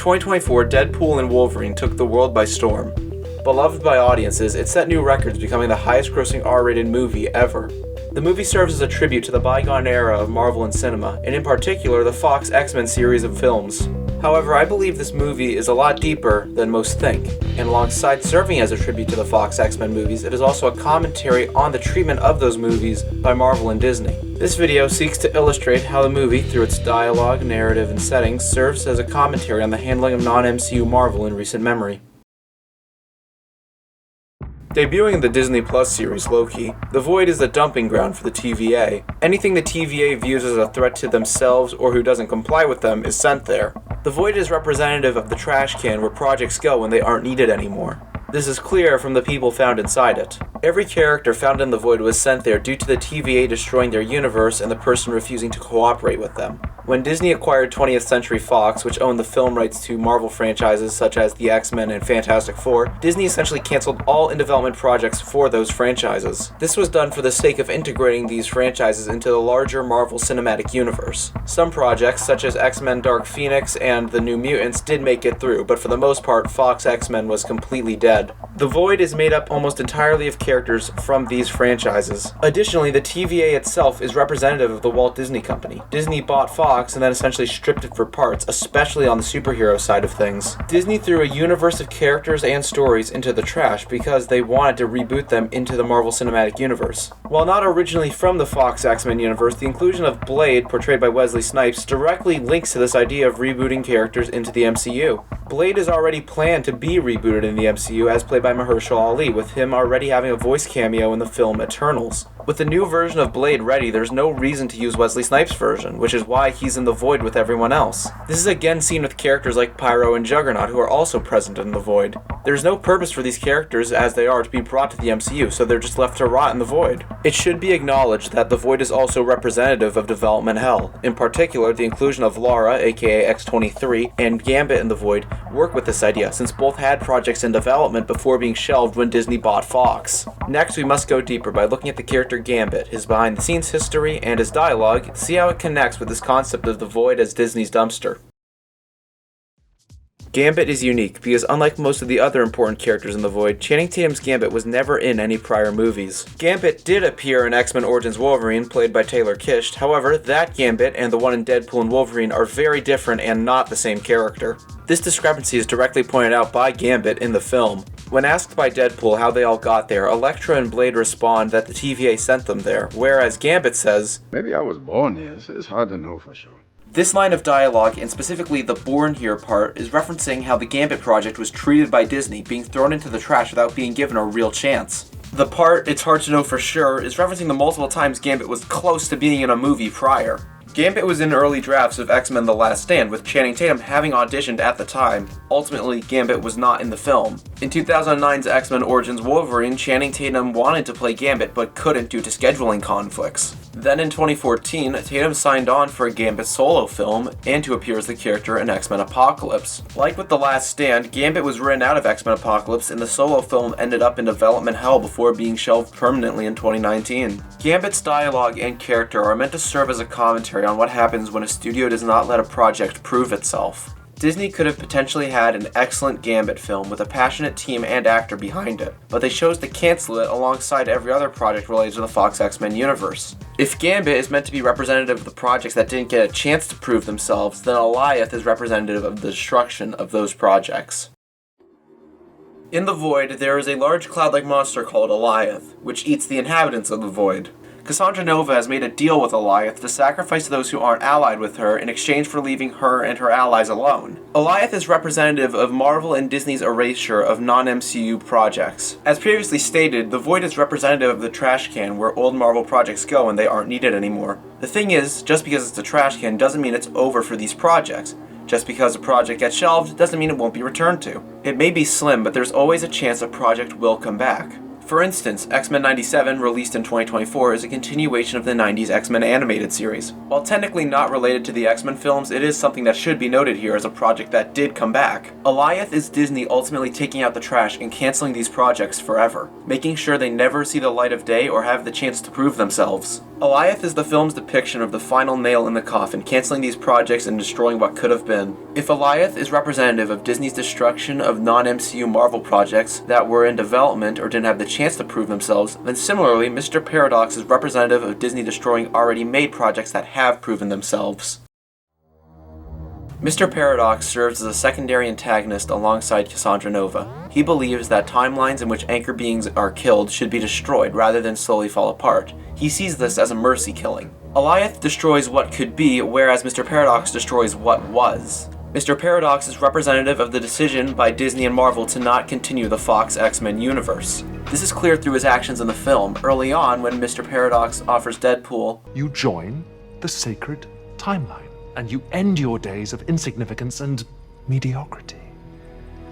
2024, Deadpool and Wolverine took the world by storm. Beloved by audiences, it set new records, becoming the highest-grossing R-rated movie ever. The movie serves as a tribute to the bygone era of Marvel and cinema, and in particular, the Fox X-Men series of films. However, I believe this movie is a lot deeper than most think, and alongside serving as a tribute to the Fox X-Men movies, it is also a commentary on the treatment of those movies by Marvel and Disney. This video seeks to illustrate how the movie, through its dialogue, narrative, and settings, serves as a commentary on the handling of non-MCU Marvel in recent memory. Debuting in the Disney Plus series Loki, The Void is the dumping ground for the TVA. Anything the TVA views as a threat to themselves or who doesn't comply with them is sent there. The Void is representative of the trash can where projects go when they aren't needed anymore. This is clear from the people found inside it. Every character found in the Void was sent there due to the TVA destroying their universe and the person refusing to cooperate with them. When Disney acquired 20th Century Fox, which owned the film rights to Marvel franchises such as the X-Men and Fantastic Four, Disney essentially canceled all in-development projects for those franchises. This was done for the sake of integrating these franchises into the larger Marvel Cinematic Universe. Some projects, such as X-Men Dark Phoenix and The New Mutants, did make it through, but for the most part, Fox X-Men was completely dead. The Void is made up almost entirely of characters from these franchises. Additionally, the TVA itself is representative of the Walt Disney Company. Disney bought Fox and then essentially stripped it for parts, especially on the superhero side of things. Disney threw a universe of characters and stories into the trash because they wanted to reboot them into the Marvel Cinematic Universe. While not originally from the Fox X-Men universe, the inclusion of Blade, portrayed by Wesley Snipes, directly links to this idea of rebooting characters into the MCU. Blade is already planned to be rebooted in the MCU as played by Mahershala Ali, with him already having a voice cameo in the film Eternals. With the new version of Blade ready, there's no reason to use Wesley Snipes' version, which is why he's in the Void with everyone else. This is again seen with characters like Pyro and Juggernaut, who are also present in the Void. There's no purpose for these characters as they are to be brought to the MCU, so they're just left to rot in the Void. It should be acknowledged that the Void is also representative of development hell. In particular, the inclusion of Lara, aka X-23, and Gambit in the Void work with this idea, since both had projects in development before being shelved when Disney bought Fox. Next, we must go deeper by looking at the character Gambit, his behind-the-scenes history, and his dialogue, to see how it connects with this concept of the Void as Disney's dumpster. Gambit is unique because unlike most of the other important characters in the Void, Channing Tatum's Gambit was never in any prior movies. Gambit did appear in X-Men Origins Wolverine, played by Taylor Kitsch. However, that Gambit and the one in Deadpool and Wolverine are very different and not the same character. This discrepancy is directly pointed out by Gambit in the film. When asked by Deadpool how they all got there, Elektra and Blade respond that the TVA sent them there, whereas Gambit says, "Maybe I was born here, so it's hard to know for sure." This line of dialogue, and specifically the born here part, is referencing how the Gambit project was treated by Disney, being thrown into the trash without being given a real chance. The part, "it's hard to know for sure," is referencing the multiple times Gambit was close to being in a movie prior. Gambit was in early drafts of X-Men The Last Stand, with Channing Tatum having auditioned at the time. Ultimately, Gambit was not in the film. In 2009's X-Men Origins Wolverine, Channing Tatum wanted to play Gambit but couldn't due to scheduling conflicts. Then in 2014, Tatum signed on for a Gambit solo film and to appear as the character in X-Men Apocalypse. Like with The Last Stand, Gambit was written out of X-Men Apocalypse and the solo film ended up in development hell before being shelved permanently in 2019. Gambit's dialogue and character are meant to serve as a commentary on what happens when a studio does not let a project prove itself. Disney could have potentially had an excellent Gambit film with a passionate team and actor behind it, but they chose to cancel it alongside every other project related to the Fox X-Men universe. If Gambit is meant to be representative of the projects that didn't get a chance to prove themselves, then Elith is representative of the destruction of those projects. In the Void, there is a large cloud-like monster called Elith, which eats the inhabitants of the Void. Cassandra Nova has made a deal with Elith to sacrifice those who aren't allied with her in exchange for leaving her and her allies alone. Elith is representative of Marvel and Disney's erasure of non-MCU projects. As previously stated, the Void is representative of the trash can where old Marvel projects go when they aren't needed anymore. The thing is, just because it's a trash can doesn't mean it's over for these projects. Just because a project gets shelved doesn't mean it won't be returned to. It may be slim, but there's always a chance a project will come back. For instance, X-Men 97, released in 2024, is a continuation of the 90s X-Men animated series. While technically not related to the X-Men films, it is something that should be noted here as a project that did come back. Elith is Disney ultimately taking out the trash and canceling these projects forever, making sure they never see the light of day or have the chance to prove themselves. Elith is the film's depiction of the final nail in the coffin, canceling these projects and destroying what could have been. If Elith is representative of Disney's destruction of non-MCU Marvel projects that were in development or didn't have the chance to prove themselves, then similarly, Mr. Paradox is representative of Disney destroying already made projects that have proven themselves. Mr. Paradox serves as a secondary antagonist alongside Cassandra Nova. He believes that timelines in which anchor beings are killed should be destroyed rather than slowly fall apart. He sees this as a mercy killing. Elith destroys what could be, whereas Mr. Paradox destroys what was. Mr. Paradox is representative of the decision by Disney and Marvel to not continue the Fox X-Men universe. This is clear through his actions in the film. Early on, when Mr. Paradox offers Deadpool, "You join the sacred timeline, and you end your days of insignificance and mediocrity."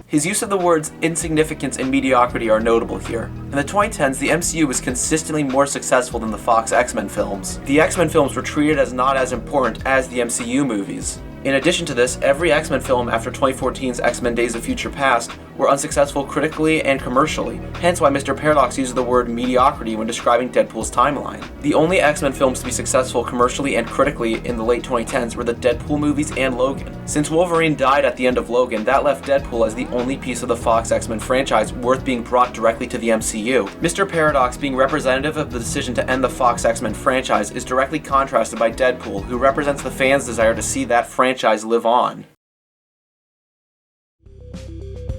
His use of the words insignificance and mediocrity are notable here. In the 2010s, the MCU was consistently more successful than the Fox X-Men films. The X-Men films were treated as not as important as the MCU movies. In addition to this, every X-Men film after 2014's X-Men Days of Future Past were unsuccessful critically and commercially, hence why Mr. Paradox uses the word mediocrity when describing Deadpool's timeline. The only X-Men films to be successful commercially and critically in the late 2010s were the Deadpool movies and Logan. Since Wolverine died at the end of Logan, that left Deadpool as the only piece of the Fox X-Men franchise worth being brought directly to the MCU. Mr. Paradox, being representative of the decision to end the Fox X-Men franchise, is directly contrasted by Deadpool, who represents the fans' desire to see that franchise live on.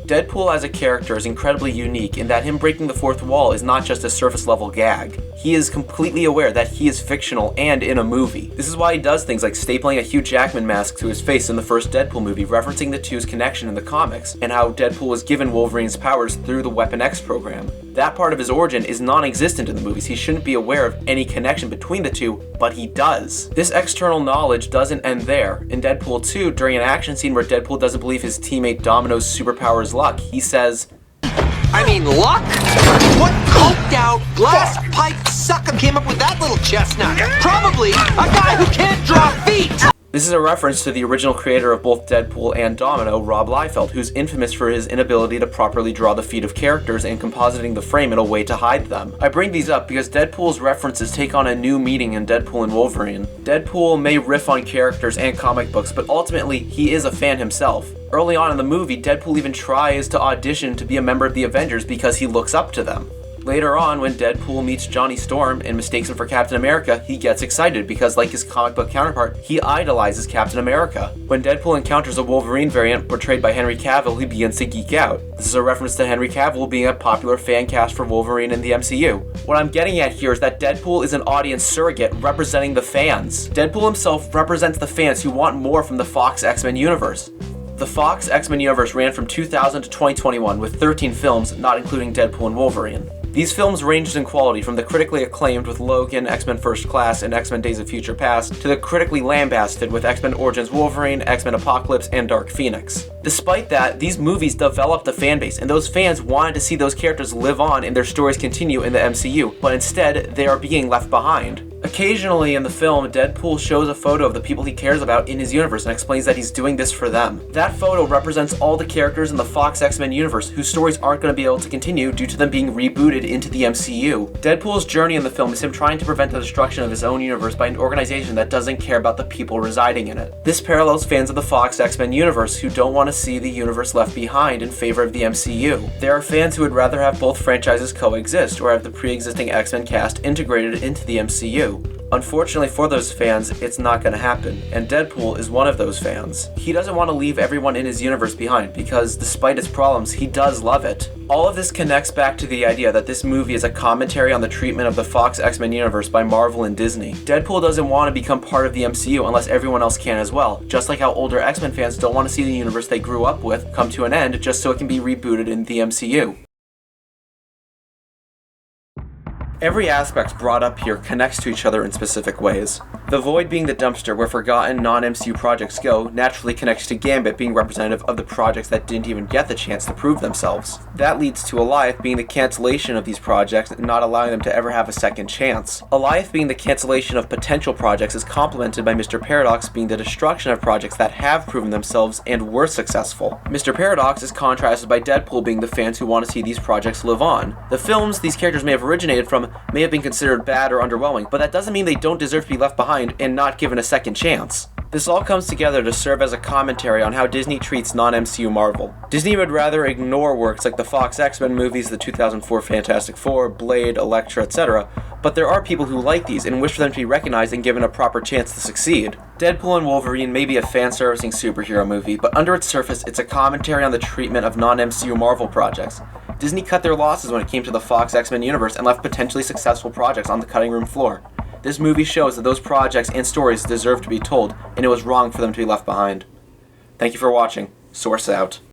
Deadpool as a character is incredibly unique in that him breaking the fourth wall is not just a surface level gag. He is completely aware that he is fictional and in a movie. This is why he does things like stapling a Hugh Jackman mask to his face in the first Deadpool movie, referencing the two's connection in the comics, and how Deadpool was given Wolverine's powers through the Weapon X program. That part of his origin is non-existent in the movies. He shouldn't be aware of any connection between the two, but he does. This external knowledge doesn't end there. In Deadpool 2, during an action scene where Deadpool doesn't believe his teammate Domino's superpower is luck, he says, "I mean, luck? What coked out, glass pipe sucker came up with that little chestnut? Probably a guy who can't draw feet!" This is a reference to the original creator of both Deadpool and Domino, Rob Liefeld, who's infamous for his inability to properly draw the feet of characters and compositing the frame in a way to hide them. I bring these up because Deadpool's references take on a new meaning in Deadpool and Wolverine. Deadpool may riff on characters and comic books, but ultimately, he is a fan himself. Early on in the movie, Deadpool even tries to audition to be a member of the Avengers because he looks up to them. Later on, when Deadpool meets Johnny Storm and mistakes him for Captain America, he gets excited because, like his comic book counterpart, he idolizes Captain America. When Deadpool encounters a Wolverine variant portrayed by Henry Cavill, he begins to geek out. This is a reference to Henry Cavill being a popular fan cast for Wolverine in the MCU. What I'm getting at here is that Deadpool is an audience surrogate representing the fans. Deadpool himself represents the fans who want more from the Fox X-Men universe. The Fox X-Men universe ran from 2000 to 2021 with 13 films, not including Deadpool and Wolverine. These films ranged in quality from the critically acclaimed with Logan, X-Men First Class, and X-Men Days of Future Past to the critically lambasted with X-Men Origins Wolverine, X-Men Apocalypse, and Dark Phoenix. Despite that, these movies developed a fan base, and those fans wanted to see those characters live on and their stories continue in the MCU, but instead, they are being left behind. Occasionally in the film, Deadpool shows a photo of the people he cares about in his universe and explains that he's doing this for them. That photo represents all the characters in the Fox X-Men universe whose stories aren't going to be able to continue due to them being rebooted into the MCU. Deadpool's journey in the film is him trying to prevent the destruction of his own universe by an organization that doesn't care about the people residing in it. This parallels fans of the Fox X-Men universe who don't want to see the universe left behind in favor of the MCU. There are fans who would rather have both franchises coexist or have the pre-existing X-Men cast integrated into the MCU. Unfortunately for those fans, it's not going to happen, and Deadpool is one of those fans. He doesn't want to leave everyone in his universe behind because, despite its problems, he does love it. All of this connects back to the idea that this movie is a commentary on the treatment of the Fox X-Men universe by Marvel and Disney. Deadpool doesn't want to become part of the MCU unless everyone else can as well, just like how older X-Men fans don't want to see the universe they grew up with come to an end just so it can be rebooted in the MCU. Every aspect brought up here connects to each other in specific ways. The Void being the dumpster where forgotten non-MCU projects go naturally connects to Gambit being representative of the projects that didn't even get the chance to prove themselves. That leads to Elith being the cancellation of these projects and not allowing them to ever have a second chance. Elith being the cancellation of potential projects is complemented by Mr. Paradox being the destruction of projects that have proven themselves and were successful. Mr. Paradox is contrasted by Deadpool being the fans who want to see these projects live on. The films these characters may have originated from episode may have been considered bad or underwhelming, but that doesn't mean they don't deserve to be left behind and not given a second chance. This all comes together to serve as a commentary on how Disney treats non-MCU Marvel. Disney would rather ignore works like the Fox X-Men movies, the 2004 Fantastic Four, Blade, Elektra, etc., but there are people who like these and wish for them to be recognized and given a proper chance to succeed. Deadpool and Wolverine may be a fan-servicing superhero movie, but under its surface, it's a commentary on the treatment of non-MCU Marvel projects. Disney cut their losses when it came to the Fox X-Men universe and left potentially successful projects on the cutting room floor. This movie shows that those projects and stories deserve to be told, and it was wrong for them to be left behind. Thank you for watching. Source out.